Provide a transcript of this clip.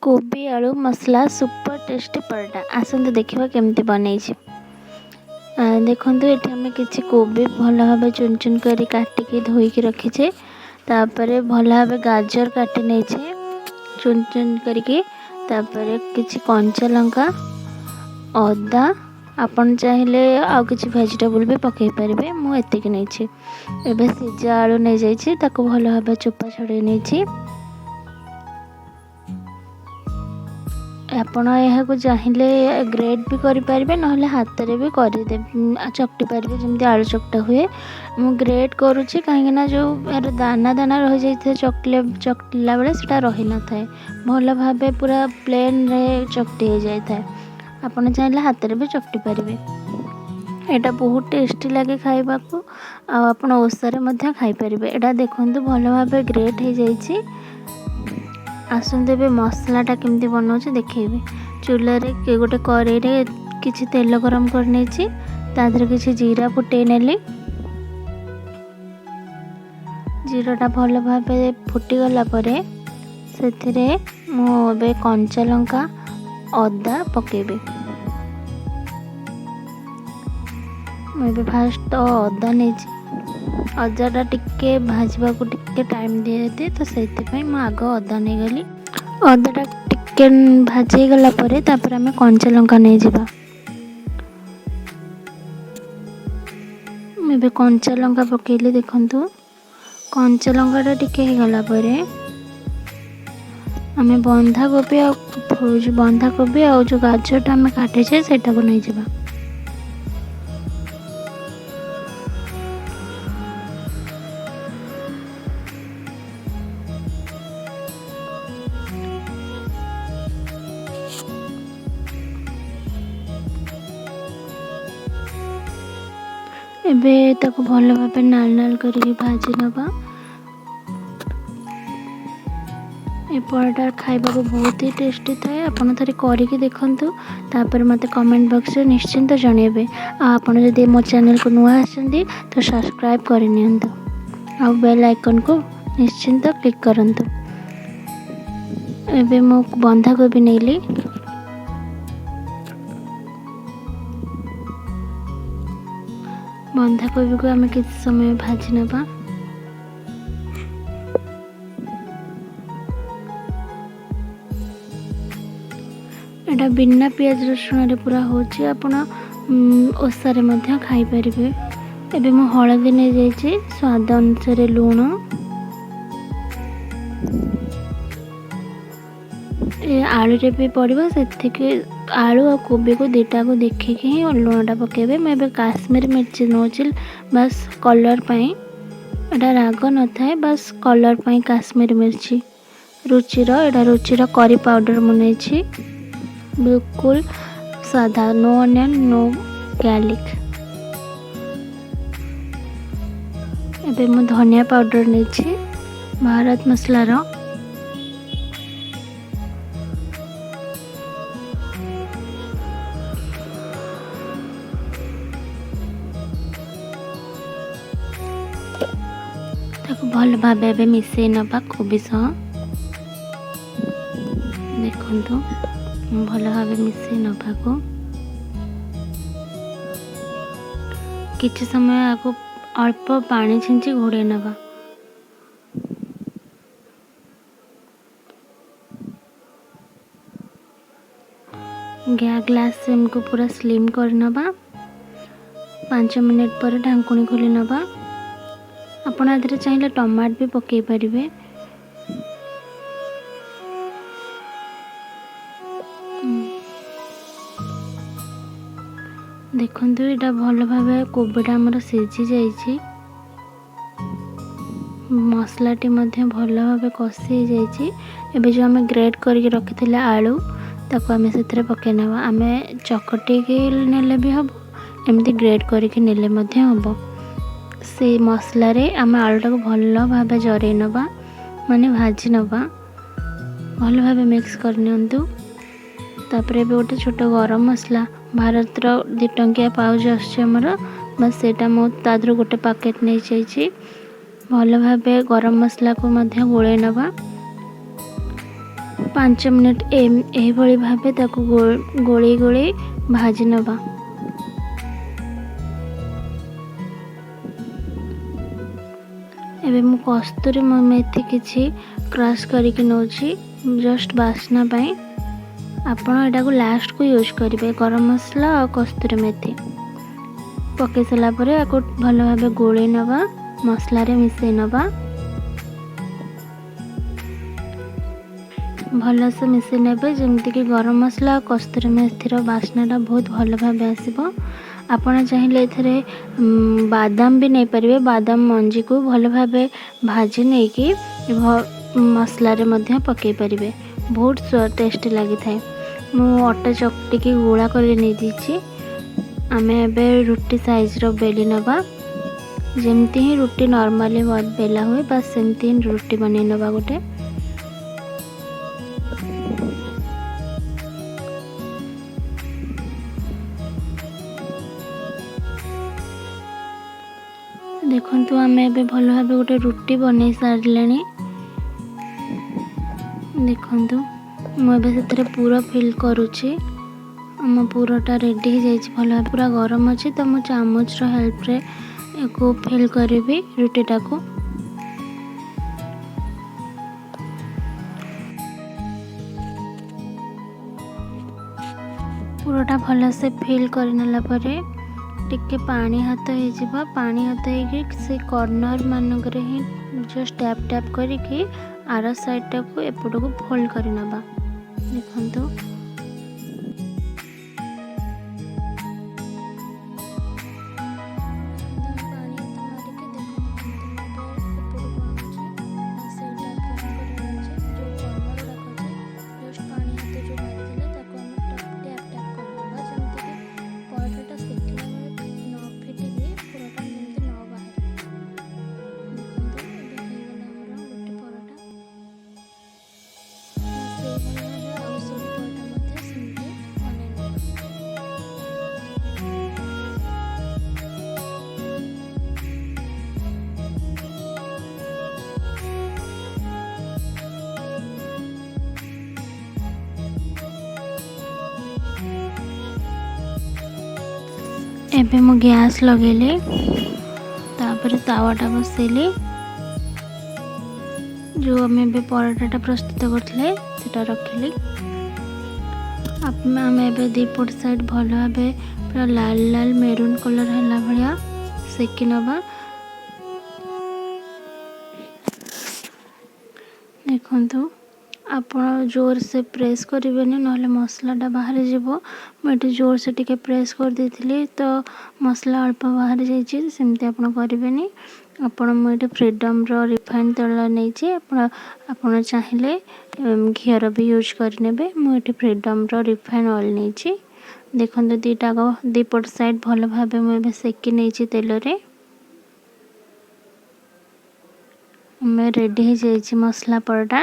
कोबी आलू मसला सुपर टेस्टी पराठा आसतु देखा केमती बनई। देखो ये आम कि कोबी भल भाव चुन चुन कर काटिकी धोईकी रखीचे। तापर भल भाव गाजर काटी नहीं चुन चुन करके किसी कंचा लंका अदा आपन चाहिए आउ कि भेजिटेबल भी पकई पारे। मुझे नहीं एवं सीजा आलू नहीं जाइए भल भाव चोपा छड़े नहीं। आपण यह चाहिए ग्रेड भी करें ना हाथ में भी करदे चकटी पारे जमी आलू चकटा हुए। मु ग्रेड करुच्ची कहीं जो यार दाना दाना रही जाए चकटिला बेले से रही न था भल भाव पूरा प्लेन रे चकटी हो जाए। आपड़ चाहिए हाथ में भी चकटी पारे। यहाँ बहुत टेस्टी लगे खाइबा को आपड़ ओषारे खाईपारे। यहाँ देखो भल भाव ग्रेड हो जाए। आसते भी मसलाटा केमती बनाऊँ देखेबी। चूल्हे गोटे कड़े किसी तेल गरम कर किसी जीरा फुटे नेली। जीराटा भल भाव फुटीगला से मुझे कंचा लंका अदा पकेबी। मुझे फास्ट अदा नहीं अदाटा टिके भाजवा को टिके टाइम दिए तो से आग अदा नहीं गली। अदाटा टिके भाजी गला तापर आम कंचा लंका नहीं जावा। मैं कंचा लंका पकेली देखु कंचा लंकाटा टिके गला आम बंधाकोबी आ जो गाजरटा आम काटिचे सेटा को नहीं जावा। एबे ताको भल भाव नाल नाल करके भाजी नवा। ये पराठा खाइबा को बहुत ही टेस्टी थाए। आपन थरे करके देखंतु तापर मते कमेंट बॉक्स में निश्चिंत जणेबे। आपन जदि मो चैनल को नुआ आछंती तो सब्सक्राइब कर नियंतु आ बेल आइकन को निश्चिंत क्लिक करंतु। एबे मो बंधा कोबी नेली बंधाकोबी को आम किसी समय भाजी नवा। एटा बिना पियाज रसुण पूरा होची आपण ओषारे मध्य खाई परिबे। एबे मो हळदी नै जाइए स्वाद अनुसार लूण आलू रे भी पड़ो से आलू और कोबी को दीटा को देखिकी ही लुणटा पकेबे। मैं काश्मीर मिर्ची नौची बस कलर पाई एटा राग न थाए बस कलर पाई काश्मीर मिर्ची रुचिर एटा रुचिर करी पाउडर मुनेछि बिल्कुल सादा नो अनियन नो गार्लिक। एबे मु धनिया पाउडर नेछि भारत मसलार भल भाव मिसई नवा कोबी सह देखु भल भाव मिसई नवा को किछि समय आगो अल्प पानी छिंची घोड़े नवा। ग्लास को पूरा स्लिम कर नवा। 5 मिनट पर ढांकुणी खोली नवा। आपण आधे चाहिए टमाट भी पकई पारे। देखु यहाँ भल भाव कोबीटा आमर सीझी जाइए मसलाटी भल भाव कषि जाइए। एबे जो आम ग्रेड करके रखी आलू ताको आम से पकई नवा। आम चकटी नेले भी हम एमती ग्रेड करके नेले हम से मसला रे आम आलूटा को भल भाव जरई नवा माने भाजी नवा भल भाव मिक्स कर नियंतु। तापर गोटे छोट गरम मसला भारत 2 टंकिया पाउच आमर बस सेटा मो तादर गोटे पैकेट नहीं चाहिए। भल भाव गरम मसला को गोले नवा। 5 ମିନିଟ୍ ଏହିଭଳି ଭାବେ ତାକୁ ଗୋଳେଇ ଗୋଳେଇ ଭାଜି ନେବା। ଏବେ ମୁଁ କସ୍ତୁରୀ ମେଥି କିଛି କ୍ରସ୍ କରିକି ନେଉଛି ଜଷ୍ଟ ବାସ୍ନା ପାଇଁ। ଆପଣ ଏଟାକୁ ଲାଷ୍ଟକୁ ୟୁଜ୍ କରିବେ। ଗରମ ମସଲା ଆଉ କସ୍ତୁରୀ ମେଥି ପକାଇ ସାରିଲା ପରେ ଆକୁ ଭଲ ଭାବେ ଗୋଳେଇ ନେବା, ମସଲାରେ ମିଶାଇ ନେବା। ଭଲସେ ମିଶାଇ ନେବେ ଯେମିତିକି ଗରମ ମସଲା ଆଉ କସ୍ତୁରୀ ମେଥିର ବାସ୍ନାଟା ବହୁତ ଭଲ ଭାବେ ଆସିବ। ଆପଣ ଚାହିଁଲେ ଏଥିରେ ବାଦାମ ବି ନେଇପାରିବେ। ବାଦାମ ମଞ୍ଜିକୁ ଭଲ ଭାବେ ଭାଜି ନେଇକି ମସଲାରେ ମଧ୍ୟ ପକାଇ ପାରିବେ। ବହୁତ ଟେଷ୍ଟି ଲାଗିଥାଏ। ମୁଁ ଅଟା ଚକଟିକି ଗୁଳା କରି ନେଇଯାଇଛି। ଆମେ ଏବେ ରୁଟି ସାଇଜ୍ର ବେଲି ନେବା। ଯେମିତି ହିଁ ରୁଟି ନର୍ମାଲି ବେଲା ହୁଏ ବାସ୍ ସେମିତି ହିଁ ରୁଟି ବନେଇ ନେବା ଗୋଟେ। ଦେଖନ୍ତୁ ଆମେ ଏବେ ଭଲ ଭାବେ ଗୋଟେ ରୁଟି ବନେଇ ସାରିଲେଣି। ଦେଖନ୍ତୁ ମୁଁ ଏବେ ସେଥିରେ ପୁର ଫିଲ୍ କରୁଛି। ଆମ ପୁରଟା ରେଡ଼ି ହେଇଯାଇଛି ଭଲ ଭାବେ। ପୁରା ଗରମ ଅଛି ତ ମୁଁ ଚାମଚର ହେଲ୍ପରେ ୟାକୁ ଫିଲ୍ କରିବି ରୁଟିଟାକୁ। ପୁରଟା ଭଲସେ ଫିଲ୍ କରିନେଲା ପରେ ଟିକେ ପାଣି ହାତ ହେଇଯିବ। ପାଣି ହାତ ହେଇକି ସେ କର୍ଣ୍ଣର ମାନଙ୍କରେ ହିଁ ଜଷ୍ଟ ଟ୍ୟାପ୍ ଟ୍ୟାପ୍ କରିକି ଆର ସାଇଡ଼୍ଟାକୁ ଏପଟକୁ ଫୋଲ୍ଡ କରିନେବା। ଦେଖନ୍ତୁ ଏବେ ମୁଁ ଗ୍ୟାସ୍ ଲଗେଇଲି, ତାପରେ ତାୱାଟା ବସେଇଲି। ଯେଉଁ ଆମେ ଏବେ ପରଟାଟା ପ୍ରସ୍ତୁତ କରିଥିଲେ ସେଟା ରଖିଲି। ଆମେ ଏବେ ଦୁଇପଟ ସାଇଡ଼୍ ଭଲ ଭାବେ ପୁରା ଲାଲ ଲାଲ ମେରୁନ୍ କଲର୍ ହେଲା ଭଳିଆ ସେକି ନେବା। ଦେଖନ୍ତୁ ଆପଣ ଜୋରସେ ପ୍ରେସ୍ କରିବେନି ନହେଲେ ମସଲାଟା ବାହାରି ଯିବ। ମୁଁ ଏଠି ଜୋରସେ ଟିକେ ପ୍ରେସ୍ କରିଦେଇଥିଲି ତ ମସଲା ଅଳ୍ପ ବାହାରି ଯାଇଛି। ସେମିତି ଆପଣ କରିବେନି। ମୁଁ ଏଠି ଫ୍ରିଡ଼ମ୍ର ରିଫାଇନ୍ ତେଲ ନେଇଛି। ଆପଣ ଚାହିଁଲେ ଘିଅର ବି ୟୁଜ୍ କରିନେବେ। ମୁଁ ଏଠି ଫ୍ରିଡ଼ମ୍ର ରିଫାଇନ୍ ଅଏଲ୍ ନେଇଛି। ଦେଖନ୍ତୁ ଦୁଇପଟ ସାଇଡ଼୍ ଭଲ ଭାବେ ମୁଁ ଏବେ ସେକି ନେଇଛି ତେଲରେ। ରେଡ଼ି ହେଇଯାଇଛି ମସଲା ପରଟା।